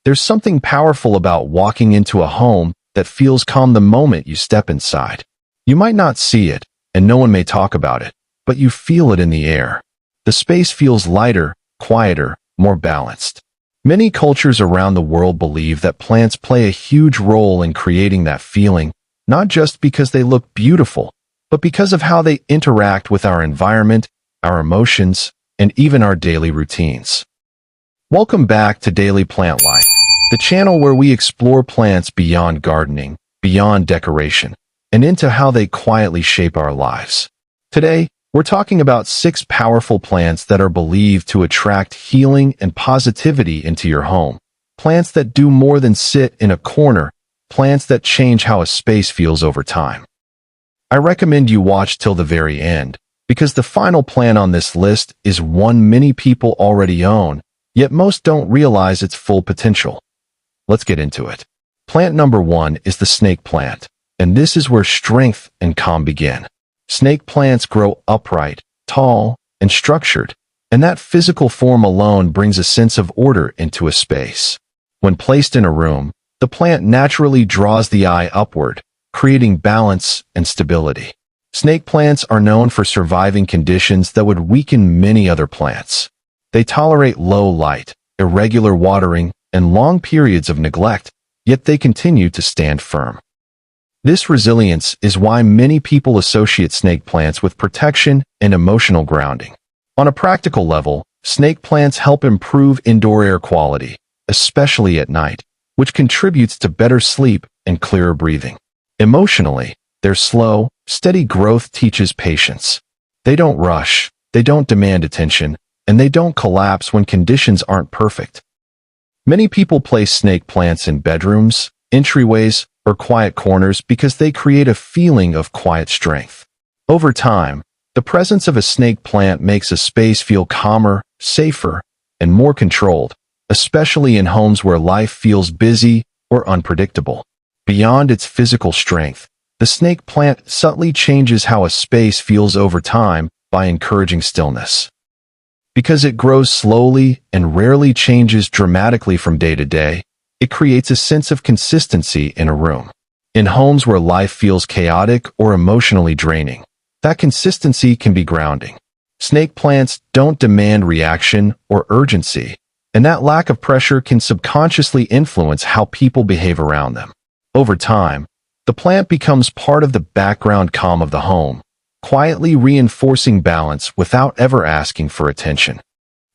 There's something powerful about walking into a home that feels calm the moment you step inside. You might not see it, and no one may talk about it, but you feel it in the air. The space feels lighter, quieter, more balanced. Many cultures around the world believe that plants play a huge role in creating that feeling, not just because they look beautiful, but because of how they interact with our environment, our emotions, and even our daily routines. Welcome back to Daily Plant Life, the channel where we explore plants beyond gardening, beyond decoration, and into how they quietly shape our lives. Today, we're talking about 6 powerful plants that are believed to attract healing and positivity into your home. Plants that do more than sit in a corner, plants that change how a space feels over time. I recommend you watch till the very end, because the final plant on this list is one many people already own, yet most don't realize its full potential. Let's get into it. Plant number 1 is the snake plant, and this is where strength and calm begin. Snake plants grow upright, tall, and structured, and that physical form alone brings a sense of order into a space. When placed in a room, the plant naturally draws the eye upward, creating balance and stability. Snake plants are known for surviving conditions that would weaken many other plants. They tolerate low light, irregular watering, and long periods of neglect, yet they continue to stand firm. This resilience is why many people associate snake plants with protection and emotional grounding. On a practical level, snake plants help improve indoor air quality, especially at night, which contributes to better sleep and clearer breathing. Emotionally, their slow, steady growth teaches patience. They don't rush, they don't demand attention, and they don't collapse when conditions aren't perfect. Many people place snake plants in bedrooms, entryways, or quiet corners because they create a feeling of quiet strength. Over time, the presence of a snake plant makes a space feel calmer, safer, and more controlled, especially in homes where life feels busy or unpredictable. Beyond its physical strength, the snake plant subtly changes how a space feels over time by encouraging stillness. Because it grows slowly and rarely changes dramatically from day to day, it creates a sense of consistency in a room. In homes where life feels chaotic or emotionally draining, that consistency can be grounding. Snake plants don't demand reaction or urgency, and that lack of pressure can subconsciously influence how people behave around them. Over time, the plant becomes part of the background calm of the home, quietly reinforcing balance without ever asking for attention.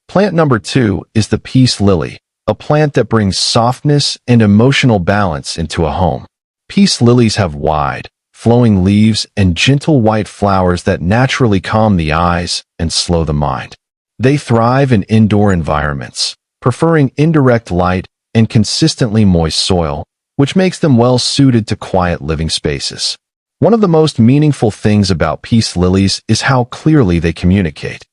Plant number 2 is the peace lily, a plant that brings softness and emotional balance into a home. Peace lilies have wide, flowing leaves and gentle white flowers that naturally calm the eyes and slow the mind. They thrive in indoor environments, preferring indirect light and consistently moist soil, which makes them well suited to quiet living spaces. One of the most meaningful things about peace lilies is how clearly they communicate.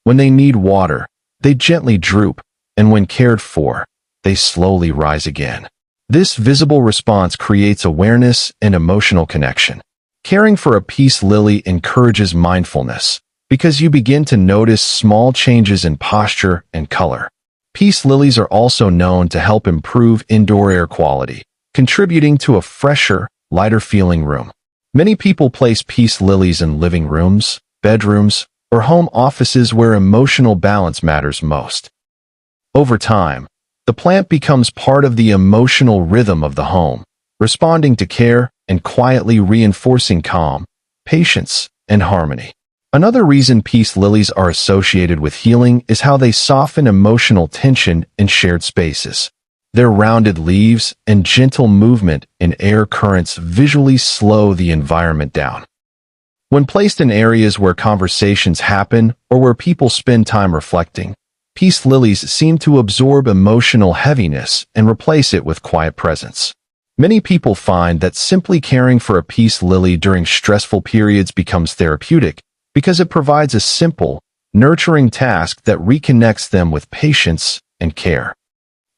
When they need water, they gently droop, and when cared for, they slowly rise again. This visible response creates awareness and emotional connection. Caring for a peace lily encourages mindfulness, because you begin to notice small changes in posture and color. Peace lilies are also known to help improve indoor air quality, contributing to a fresher, lighter-feeling room. Many people place peace lilies in living rooms, bedrooms, or home offices where emotional balance matters most. Over time, the plant becomes part of the emotional rhythm of the home, responding to care and quietly reinforcing calm, patience, and harmony. Another reason peace lilies are associated with healing is how they soften emotional tension in shared spaces. Their rounded leaves and gentle movement in air currents visually slow the environment down. When placed in areas where conversations happen or where people spend time reflecting, peace lilies seem to absorb emotional heaviness and replace it with quiet presence. Many people find that simply caring for a peace lily during stressful periods becomes therapeutic because it provides a simple, nurturing task that reconnects them with patience and care.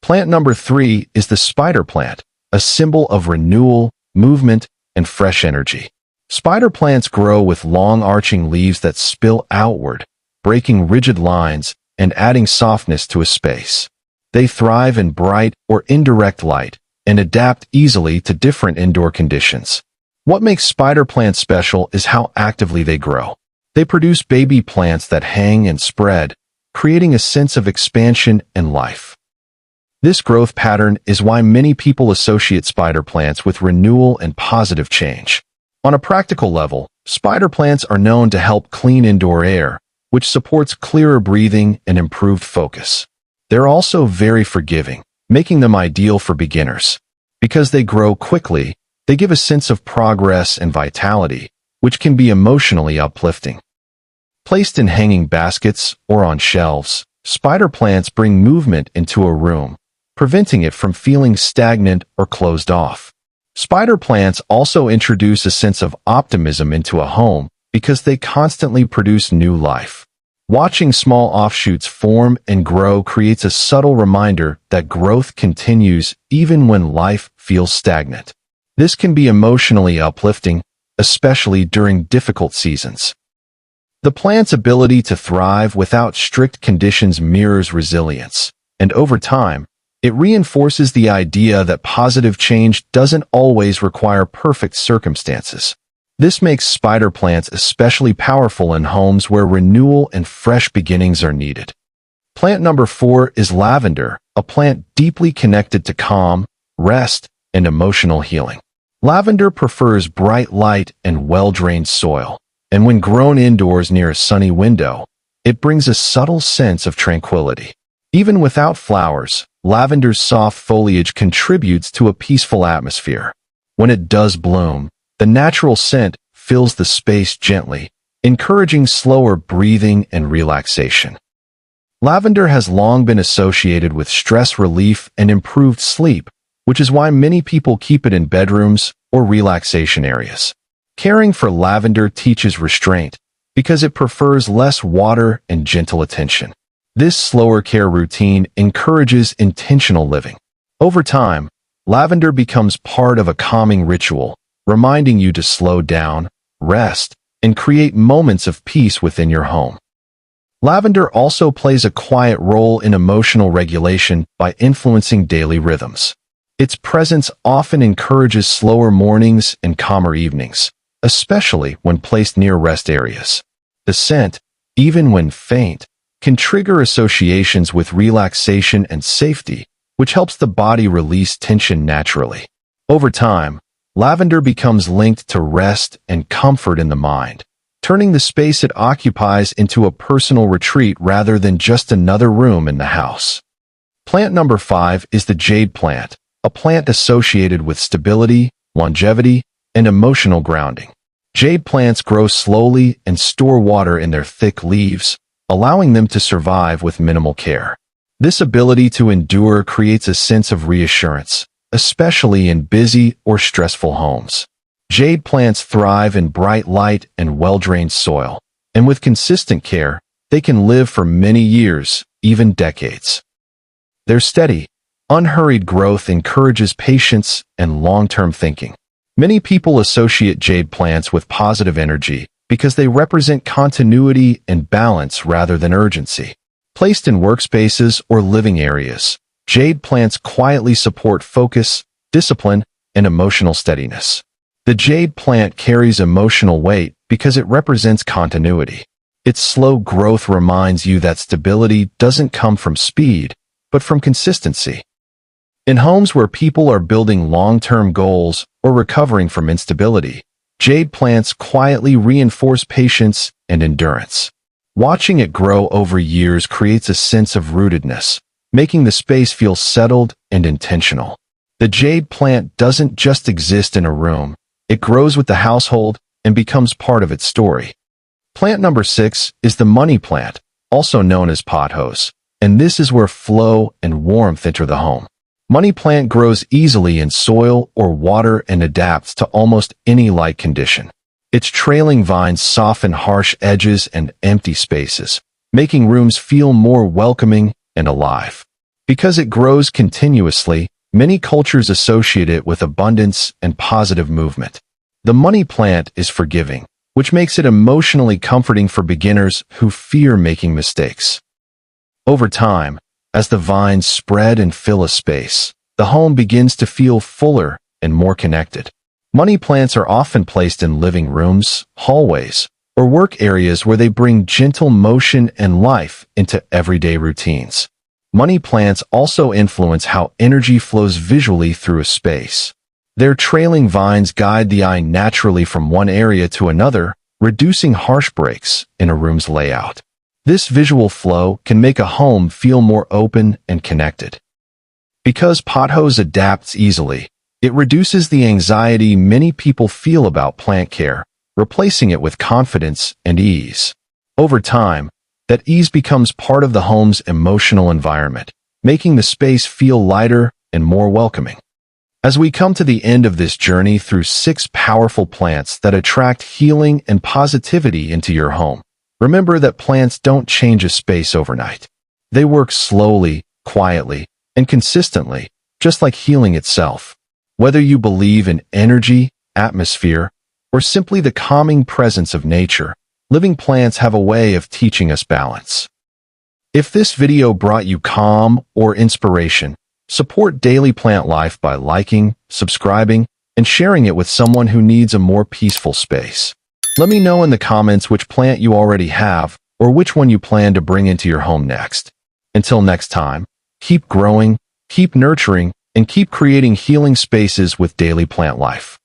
Plant number 3 is the spider plant, a symbol of renewal, movement, and fresh energy. Spider plants grow with long arching leaves that spill outward, breaking rigid lines and adding softness to a space. They thrive in bright or indirect light and adapt easily to different indoor conditions. What makes spider plants special is how actively they grow. They produce baby plants that hang and spread, creating a sense of expansion and life. This growth pattern is why many people associate spider plants with renewal and positive change. On a practical level, spider plants are known to help clean indoor air, which supports clearer breathing and improved focus. They're also very forgiving, making them ideal for beginners. Because they grow quickly, they give a sense of progress and vitality, which can be emotionally uplifting. Placed in hanging baskets or on shelves, spider plants bring movement into a room, preventing it from feeling stagnant or closed off. Spider plants also introduce a sense of optimism into a home because they constantly produce new life. Watching small offshoots form and grow creates a subtle reminder that growth continues even when life feels stagnant. This can be emotionally uplifting, especially during difficult seasons. The plant's ability to thrive without strict conditions mirrors resilience, and over time, it reinforces the idea that positive change doesn't always require perfect circumstances. This makes spider plants especially powerful in homes where renewal and fresh beginnings are needed. Plant number 4 is lavender, a plant deeply connected to calm, rest, and emotional healing. Lavender prefers bright light and well-drained soil, and when grown indoors near a sunny window, it brings a subtle sense of tranquility. Even without flowers, lavender's soft foliage contributes to a peaceful atmosphere. When it does bloom, the natural scent fills the space gently, encouraging slower breathing and relaxation. Lavender has long been associated with stress relief and improved sleep, which is why many people keep it in bedrooms or relaxation areas. Caring for lavender teaches restraint because it prefers less water and gentle attention. This slower care routine encourages intentional living. Over time, lavender becomes part of a calming ritual, reminding you to slow down, rest, and create moments of peace within your home. Lavender also plays a quiet role in emotional regulation by influencing daily rhythms. Its presence often encourages slower mornings and calmer evenings, especially when placed near rest areas. The scent, even when faint, can trigger associations with relaxation and safety, which helps the body release tension naturally. Over time, lavender becomes linked to rest and comfort in the mind, turning the space it occupies into a personal retreat rather than just another room in the house. Plant number 5 is the jade plant, a plant associated with stability, longevity, and emotional grounding. Jade plants grow slowly and store water in their thick leaves, allowing them to survive with minimal care. This ability to endure creates a sense of reassurance, especially in busy or stressful homes. Jade plants thrive in bright light and well-drained soil, and with consistent care, they can live for many years, even decades. Their steady, unhurried growth encourages patience and long-term thinking. Many people associate jade plants with positive energy because they represent continuity and balance rather than urgency. Placed in workspaces or living areas, jade plants quietly support focus, discipline, and emotional steadiness. The jade plant carries emotional weight because it represents continuity. Its slow growth reminds you that stability doesn't come from speed, but from consistency. In homes where people are building long-term goals or recovering from instability, jade plants quietly reinforce patience and endurance. Watching it grow over years creates a sense of rootedness, making the space feel settled and intentional. The jade plant doesn't just exist in a room, it grows with the household and becomes part of its story. Plant number 6 is the money plant, also known as pothose, and this is where flow and warmth enter the home. Money plant grows easily in soil or water and adapts to almost any light condition. Its trailing vines soften harsh edges and empty spaces, making rooms feel more welcoming and alive. Because it grows continuously, many cultures associate it with abundance and positive movement. The money plant is forgiving, which makes it emotionally comforting for beginners who fear making mistakes. Over time, As the vines spread and fill a space, the home begins to feel fuller and more connected. Money plants are often placed in living rooms, hallways, or work areas where they bring gentle motion and life into everyday routines. Money plants also influence how energy flows visually through a space. Their trailing vines guide the eye naturally from one area to another, reducing harsh breaks in a room's layout. This visual flow can make a home feel more open and connected. Because pothos adapts easily, it reduces the anxiety many people feel about plant care, replacing it with confidence and ease. Over time, that ease becomes part of the home's emotional environment, making the space feel lighter and more welcoming. As we come to the end of this journey through 6 powerful plants that attract healing and positivity into your home, remember that plants don't change a space overnight. They work slowly, quietly, and consistently, just like healing itself. Whether you believe in energy, atmosphere, or simply the calming presence of nature, living plants have a way of teaching us balance. If this video brought you calm or inspiration, support Daily Plant Life by liking, subscribing, and sharing it with someone who needs a more peaceful space. Let me know in the comments which plant you already have or which one you plan to bring into your home next. Until next time, keep growing, keep nurturing, and keep creating healing spaces with Daily Plant Life.